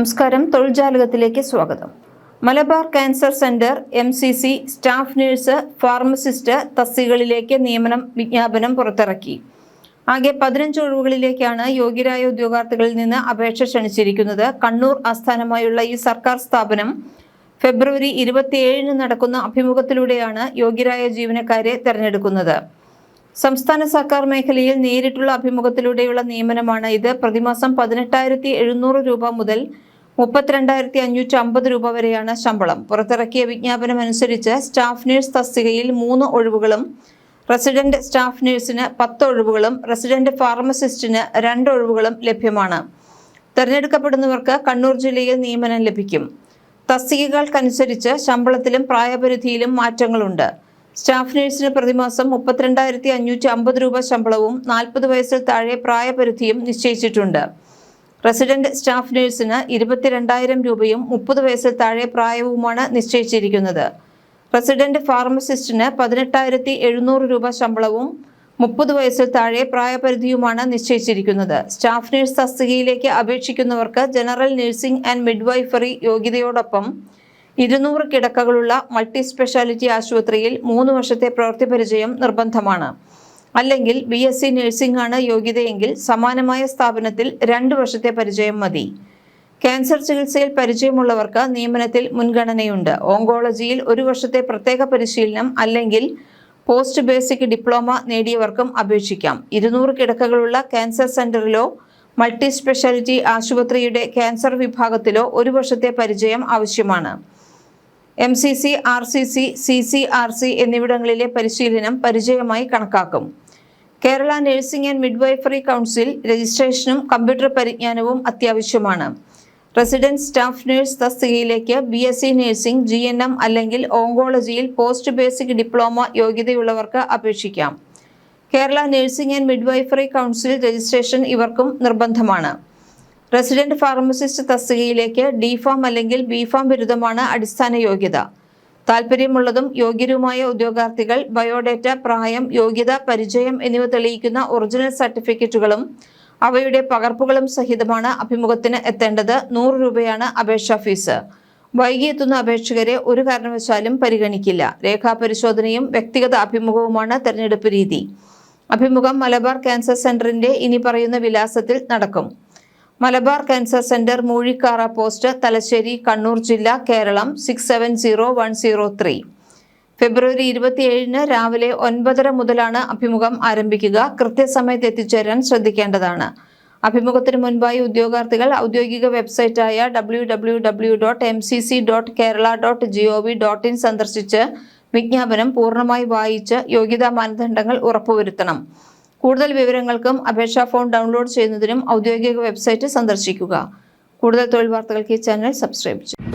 നമസ്കാരം, തൊഴിൽജാലകത്തിലേക്ക് സ്വാഗതം. Malabar cancer centre MCC staff nurse, pharmacist തസ്തികകളിലേക്ക് നിയമനം വിജ്ഞാപനം പുറത്തിറക്കി. ആകെ 15 ഒഴിവുകളിലേക്കാണ് യോഗ്യരായ ഉദ്യോഗാർത്ഥികളിൽ നിന്ന് അപേക്ഷ ക്ഷണിച്ചിരിക്കുന്നത്. കണ്ണൂർ ആസ്ഥാനമായുള്ള ഈ സർക്കാർ സ്ഥാപനം ഫെബ്രുവരി 27 നടക്കുന്ന അഭിമുഖത്തിലൂടെയാണ് യോഗ്യരായ ജീവനക്കാരെ തെരഞ്ഞെടുക്കുന്നത്. സംസ്ഥാന സർക്കാർ മേഖലയിൽ നേരിട്ടുള്ള അഭിമുഖത്തിലൂടെയുള്ള നിയമനമാണ് ഇത്. പ്രതിമാസം 18,700 രൂപ മുതൽ 32,550 രൂപ വരെയാണ് ശമ്പളം. പുറത്തിറക്കിയ വിജ്ഞാപനം അനുസരിച്ച് സ്റ്റാഫ് നഴ്സ് തസ്തികയിൽ 3 ഒഴിവുകളും, റെസിഡന്റ് സ്റ്റാഫ് നഴ്സിന് 10 ഒഴിവുകളും, റെസിഡന്റ് ഫാർമസിസ്റ്റിന് 2 ഒഴിവുകളും ലഭ്യമാണ്. തെരഞ്ഞെടുക്കപ്പെടുന്നവർക്ക് കണ്ണൂർ ജില്ലയിൽ നിയമനം ലഭിക്കും. തസ്തികകൾക്കനുസരിച്ച് ശമ്പളത്തിലും പ്രായപരിധിയിലും മാറ്റങ്ങളുണ്ട്. സ്റ്റാഫ് നഴ്സിന് പ്രതിമാസം 32,550 രൂപ ശമ്പളവും 40 വയസ്സിൽ താഴെ പ്രായപരിധിയും നിശ്ചയിച്ചിട്ടുണ്ട്. റെസിഡന്റ് സ്റ്റാഫ് നഴ്സിന് 22,000 രൂപയും 30 വയസ്സിൽ താഴെ പ്രായവുമാണ് നിശ്ചയിച്ചിരിക്കുന്നത്. റെസിഡന്റ് ഫാർമസിസ്റ്റിന് 18,700 രൂപ ശമ്പളവും 30 വയസ്സിൽ താഴെ പ്രായപരിധിയുമാണ് നിശ്ചയിച്ചിരിക്കുന്നത്. സ്റ്റാഫ് നഴ്സ് തസ്തികയിലേക്ക് അപേക്ഷിക്കുന്നവർക്ക് ജനറൽ നഴ്സിംഗ് ആൻഡ് മിഡ്വൈഫറി യോഗ്യതയോടൊപ്പം 200 കിടക്കകളുള്ള മൾട്ടി സ്പെഷ്യാലിറ്റി ആശുപത്രിയിൽ 3 വർഷത്തെ പ്രവൃത്തി പരിചയം നിർബന്ധമാണ്. അല്ലെങ്കിൽ BSc നഴ്സിംഗ് ആണ് യോഗ്യതയെങ്കിൽ സമാനമായ സ്ഥാപനത്തിൽ 2 വർഷത്തെ പരിചയം മതി. ക്യാൻസർ ചികിത്സയിൽ പരിചയമുള്ളവർക്ക് നിയമനത്തിൽ മുൻഗണനയുണ്ട്. ഓങ്കോളജിയിൽ 1 വർഷത്തെ പ്രത്യേക പരിശീലനം അല്ലെങ്കിൽ പോസ്റ്റ് ബേസിക് ഡിപ്ലോമ നേടിയവർക്കും അപേക്ഷിക്കാം. 200 കിടക്കകളുള്ള ക്യാൻസർ സെന്ററിലോ മൾട്ടി സ്പെഷ്യാലിറ്റി ആശുപത്രിയുടെ ക്യാൻസർ വിഭാഗത്തിലോ 1 വർഷത്തെ പരിചയം ആവശ്യമാണ്. MCC, RCC, CCRC എന്നിവിടങ്ങളിലെ പരിശീലനം പരിചയമായി കണക്കാക്കും. Kerala nursing and midwifery council രജിസ്ട്രേഷനും കമ്പ്യൂട്ടർ പരിജ്ഞാനവും അത്യാവശ്യമാണ്. റെസിഡന്റ് സ്റ്റാഫ് നഴ്സ് തസ്തികയിലേക്ക് BSc നഴ്സിംഗ്, GNM അല്ലെങ്കിൽ ഓങ്കോളജിയിൽ പോസ്റ്റ് ബേസിക് ഡിപ്ലോമ യോഗ്യതയുള്ളവർക്ക് അപേക്ഷിക്കാം. Kerala nursing and midwifery council registration ഇവർക്കും നിർബന്ധമാണ്. റെസിഡന്റ് ഫാർമസിസ്റ്റ് തസ്തികയിലേക്ക് DPharm അല്ലെങ്കിൽ BPharm ബിരുദമാണ് അടിസ്ഥാന യോഗ്യത. താൽപ്പര്യമുള്ളതും യോഗ്യരുമായ ഉദ്യോഗാർത്ഥികൾ ബയോഡേറ്റ, പ്രായം, യോഗ്യത, പരിചയം എന്നിവ തെളിയിക്കുന്ന ഒറിജിനൽ സർട്ടിഫിക്കറ്റുകളും അവയുടെ പകർപ്പുകളും സഹിതമാണ് അഭിമുഖത്തിന് എത്തേണ്ടത്. 100 രൂപയാണ് അപേക്ഷാ ഫീസ്. വൈകിയെത്തുന്ന അപേക്ഷകരെ ഒരു കാരണവശാലും പരിഗണിക്കില്ല. രേഖാപരിശോധനയും വ്യക്തിഗത അഭിമുഖവുമാണ് തെരഞ്ഞെടുപ്പ് രീതി. അഭിമുഖം മലബാർ ക്യാൻസർ സെന്ററിന്റെ ഇനി പറയുന്ന വിലാസത്തിൽ നടക്കും. Malabar cancer centre, Moozhikkara post, Thalassery, Kannur ജില്ല, കേരളം 670103. ഫെബ്രുവരി 27 രാവിലെ 9:30 മുതലാണ് അഭിമുഖം ആരംഭിക്കുക. കൃത്യസമയത്ത് എത്തിച്ചേരാൻ ശ്രദ്ധിക്കേണ്ടതാണ്. അഭിമുഖത്തിന് മുൻപായി ഉദ്യോഗാർത്ഥികൾ ഔദ്യോഗിക വെബ്സൈറ്റായ www.mcc.kerala.gov.in സന്ദർശിച്ച് വിജ്ഞാപനം പൂർണ്ണമായി വായിച്ച് യോഗ്യതാ മാനദണ്ഡങ്ങൾ ഉറപ്പുവരുത്തണം. കൂടുതൽ വിവരങ്ങൾക്കും അപേക്ഷാ ഫോം ഡൗൺലോഡ് ചെയ്യുന്നതിനും ഔദ്യോഗിക വെബ്സൈറ്റ് സന്ദർശിക്കുക. കൂടുതൽ തൊഴിൽ വാർത്തകൾക്ക് ഈ ചാനൽ സബ്സ്ക്രൈബ് ചെയ്യുക.